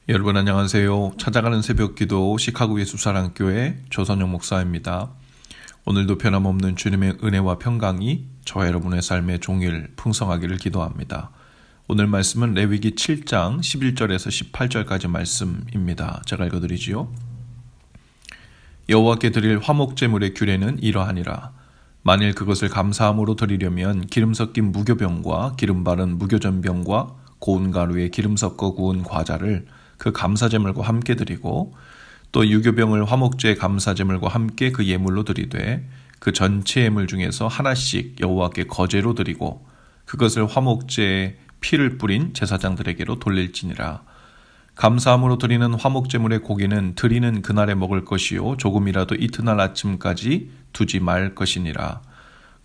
여러분 안녕하세요. 찾아가는 새벽기도 시카고 예수사랑교회 조선영 목사입니다. 오늘도 변함없는 주님의 은혜와 평강이 저와 여러분의 삶의 종일 풍성하기를 기도합니다. 오늘 말씀은 레위기 7장 11절에서 18절까지 말씀입니다. 제가 읽어드리지요. 여호와께 드릴 화목제물의 규례는 이러하니라. 만일 그것을 감사함으로 드리려면 기름 섞인 무교병과 기름 바른 무교전병과 고운 가루에 기름 섞어 구운 과자를 그 감사제물과 함께 드리고 또 유교병을 화목제 감사제물과 함께 그 예물로 드리되 그 전체 예물 중에서 하나씩 여호와께 거제로 드리고 그것을 화목제에 피를 뿌린 제사장들에게로 돌릴지니라. 감사함으로 드리는 화목제물의 고기는 드리는 그날에 먹을 것이요 조금이라도 이튿날 아침까지 두지 말 것이니라.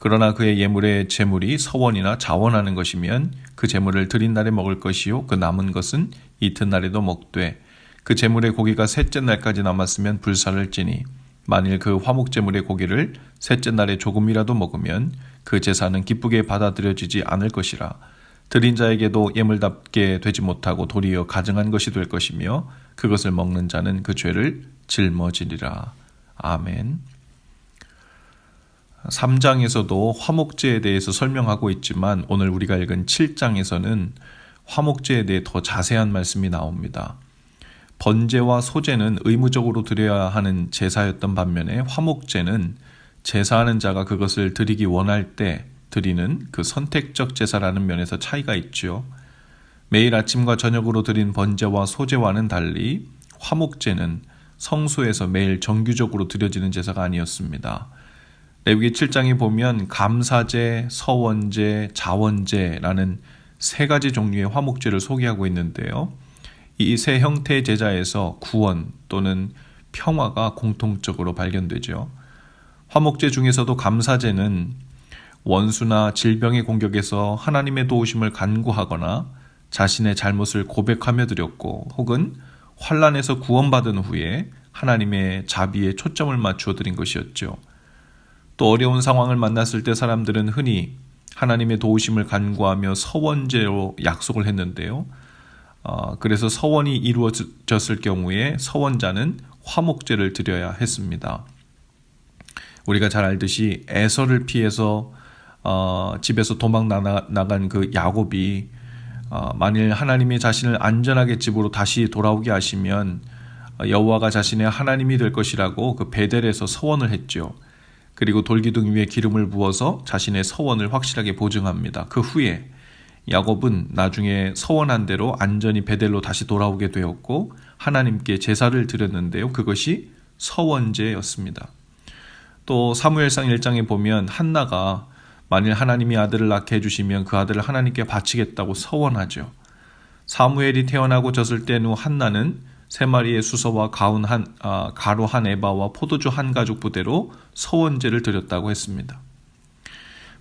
그러나 그의 예물의 제물이 서원이나 자원하는 것이면 그 제물을 드린 날에 먹을 것이요 그 남은 것은 이튿날에도 먹되 그 제물의 고기가 셋째 날까지 남았으면 불살을 찌니 만일 그 화목제물의 고기를 셋째 날에 조금이라도 먹으면 그 제사는 기쁘게 받아들여지지 않을 것이라. 드린 자에게도 예물답게 되지 못하고 도리어 가증한 것이 될 것이며 그것을 먹는 자는 그 죄를 짊어지리라. 아멘. 3장에서도 화목제에 대해서 설명하고 있지만 오늘 우리가 읽은 7장에서는 화목제에 대해 더 자세한 말씀이 나옵니다. 번제와 소제는 의무적으로 드려야 하는 제사였던 반면에 화목제는 제사하는 자가 그것을 드리기 원할 때 드리는 그 선택적 제사라는 면에서 차이가 있죠. 매일 아침과 저녁으로 드린 번제와 소제와는 달리 화목제는 성소에서 매일 정규적으로 드려지는 제사가 아니었습니다. 레위기 7장에 보면 감사제, 서원제, 자원제라는 세 가지 종류의 화목제를 소개하고 있는데요. 이 세 형태의 제사에서 구원 또는 평화가 공통적으로 발견되죠. 화목제 중에서도 감사제는 원수나 질병의 공격에서 하나님의 도우심을 간구하거나 자신의 잘못을 고백하며 드렸고 혹은 환난에서 구원받은 후에 하나님의 자비에 초점을 맞추어 드린 것이었죠. 또 어려운 상황을 만났을 때 사람들은 흔히 하나님의 도우심을 간구하며 서원제로 약속을 했는데요. 그래서 서원이 이루어졌을 경우에 서원자는 화목제를 드려야 했습니다. 우리가 잘 알듯이 에서를 피해서 집에서 도망 나간 그 야곱이 만일 하나님이 자신을 안전하게 집으로 다시 돌아오게 하시면 여호와가 자신의 하나님이 될 것이라고 그 베델에서 서원을 했죠. 그리고 돌기둥 위에 기름을 부어서 자신의 서원을 확실하게 보증합니다. 그 후에 야곱은 나중에 서원한 대로 안전히 베델로 다시 돌아오게 되었고 하나님께 제사를 드렸는데요. 그것이 서원제였습니다. 또 사무엘상 1장에 보면 한나가 만일 하나님이 아들을 낳게 해주시면 그 아들을 하나님께 바치겠다고 서원하죠. 사무엘이 태어나고 졌을 때는 한나는 3마리의 수소와 가루 한 에바와 포도주 한 가죽 부대로 서원제를 드렸다고 했습니다.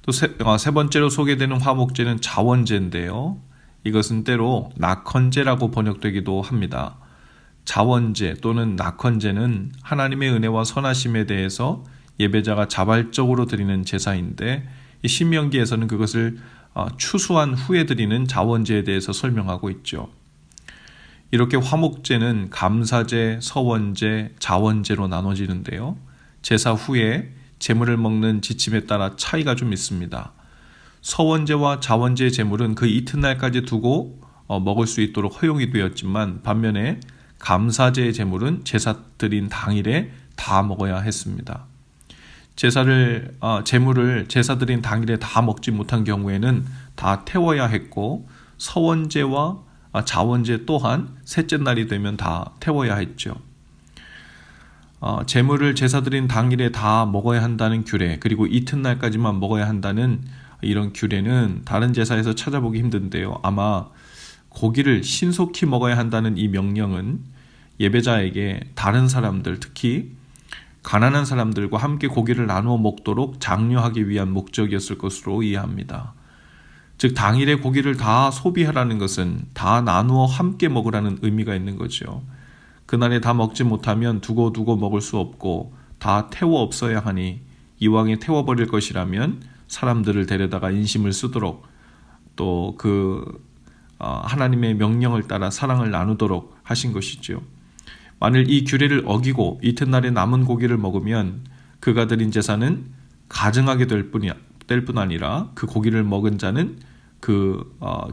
또 세 번째로 소개되는 화목제는 자원제인데요. 이것은 때로 낙헌제라고 번역되기도 합니다. 자원제 또는 낙헌제는 하나님의 은혜와 선하심에 대해서 예배자가 자발적으로 드리는 제사인데 이 신명기에서는 그것을 추수한 후에 드리는 자원제에 대해서 설명하고 있죠. 이렇게 화목제는 감사제, 서원제, 자원제로 나눠지는데요. 제사 후에 제물을 먹는 지침에 따라 차이가 좀 있습니다. 서원제와 자원제의 제물은 그 이튿날까지 두고 먹을 수 있도록 허용이 되었지만 반면에 감사제의 제물은 제사 드린 당일에 다 먹어야 했습니다. 제물을 제사 드린 당일에 다 먹지 못한 경우에는 다 태워야 했고 서원제와 자원제 또한 셋째 날이 되면 다 태워야 했죠. 제물을 제사 드린 당일에 다 먹어야 한다는 규례 그리고 이튿날까지만 먹어야 한다는 이런 규례는 다른 제사에서 찾아보기 힘든데요. 아마 고기를 신속히 먹어야 한다는 이 명령은 예배자에게 다른 사람들 특히 가난한 사람들과 함께 고기를 나누어 먹도록 장려하기 위한 목적이었을 것으로 이해합니다. 즉 당일에 고기를 다 소비하라는 것은 다 나누어 함께 먹으라는 의미가 있는 거죠. 그날에 다 먹지 못하면 두고 먹을 수 없고 다 태워 없어야 하니 이왕에 태워버릴 것이라면 사람들을 데려다가 인심을 쓰도록 또 하나님의 명령을 따라 사랑을 나누도록 하신 것이지요. 만일 이 규례를 어기고 이튿날에 남은 고기를 먹으면 그가 드린 제사는 가증하게 될 뿐 아니라 그 고기를 먹은 자는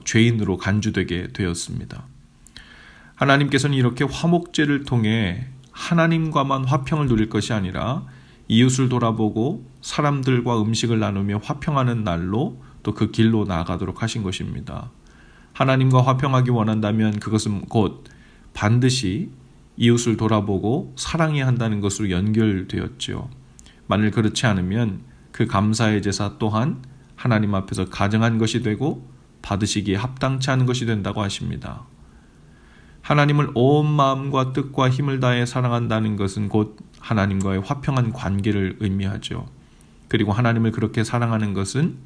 죄인으로 간주되게 되었습니다. 하나님께서는 이렇게 화목제를 통해 하나님과만 화평을 누릴 것이 아니라 이웃을 돌아보고 사람들과 음식을 나누며 화평하는 날로 또 그 길로 나아가도록 하신 것입니다. 하나님과 화평하기 원한다면 그것은 곧 반드시 이웃을 돌아보고 사랑해야 한다는 것으로 연결되었지요. 만일 그렇지 않으면 그 감사의 제사 또한 하나님 앞에서 가증한 것이 되고 받으시기에 합당치 않은 것이 된다고 하십니다. 하나님을 온 마음과 뜻과 힘을 다해 사랑한다는 것은 곧 하나님과의 화평한 관계를 의미하죠. 그리고 하나님을 그렇게 사랑하는 것은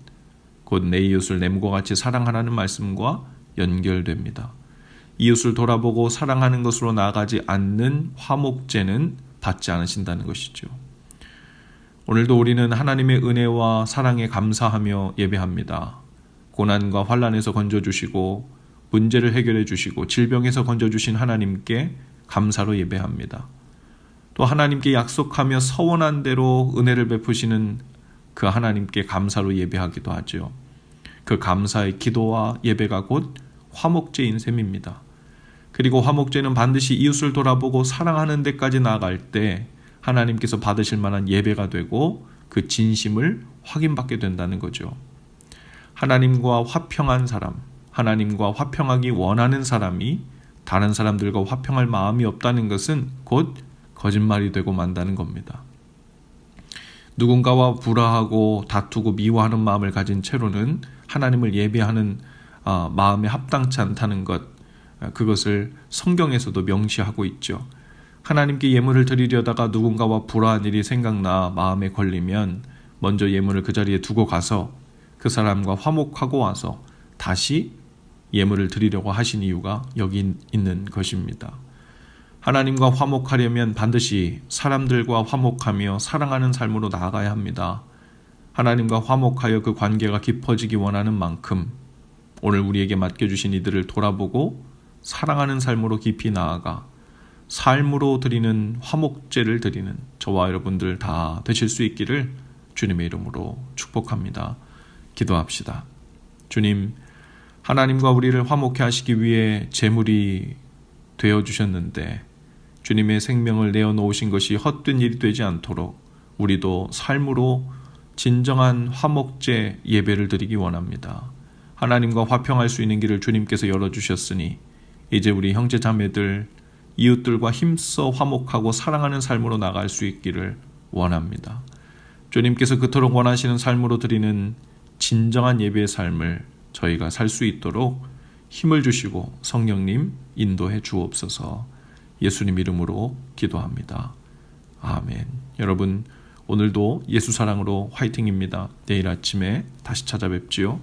곧 내 이웃을 내 몸과 같이 사랑하라는 말씀과 연결됩니다. 이웃을 돌아보고 사랑하는 것으로 나아가지 않는 화목제는 받지 않으신다는 것이죠. 오늘도 우리는 하나님의 은혜와 사랑에 감사하며 예배합니다. 고난과 환난에서 건져주시고 문제를 해결해 주시고 질병에서 건져주신 하나님께 감사로 예배합니다. 또 하나님께 약속하며 서원한 대로 은혜를 베푸시는 그 하나님께 감사로 예배하기도 하죠. 그 감사의 기도와 예배가 곧 화목제인 셈입니다. 그리고 화목제는 반드시 이웃을 돌아보고 사랑하는 데까지 나아갈 때 하나님께서 받으실 만한 예배가 되고 그 진심을 확인받게 된다는 거죠. 하나님과 화평한 사람, 하나님과 화평하기 원하는 사람이 다른 사람들과 화평할 마음이 없다는 것은 곧 거짓말이 되고 만다는 겁니다. 누군가와 불화하고 다투고 미워하는 마음을 가진 채로는 하나님을 예배하는 마음에 합당치 않다는 것, 그것을 성경에서도 명시하고 있죠. 하나님께 예물을 드리려다가 누군가와 불화한 일이 생각나 마음에 걸리면 먼저 예물을 그 자리에 두고 가서 그 사람과 화목하고 와서 다시 예물을 드리려고 하신 이유가 여기 있는 것입니다. 하나님과 화목하려면 반드시 사람들과 화목하며 사랑하는 삶으로 나아가야 합니다. 하나님과 화목하여 그 관계가 깊어지기 원하는 만큼 오늘 우리에게 맡겨주신 이들을 돌아보고 사랑하는 삶으로 깊이 나아가 삶으로 드리는 화목제를 드리는 저와 여러분들 다 되실 수 있기를 주님의 이름으로 축복합니다. 기도합시다. 주님, 하나님과 우리를 화목케 하시기 위해 제물이 되어주셨는데 주님의 생명을 내어놓으신 것이 헛된 일이 되지 않도록 우리도 삶으로 진정한 화목제 예배를 드리기 원합니다. 하나님과 화평할 수 있는 길을 주님께서 열어주셨으니 이제 우리 형제 자매들, 이웃들과 힘써 화목하고 사랑하는 삶으로 나갈 수 있기를 원합니다. 주님께서 그토록 원하시는 삶으로 드리는 진정한 예배의 삶을 저희가 살 수 있도록 힘을 주시고 성령님 인도해 주옵소서. 예수님 이름으로 기도합니다. 아멘. 여러분, 오늘도 예수 사랑으로 화이팅입니다. 내일 아침에 다시 찾아뵙지요.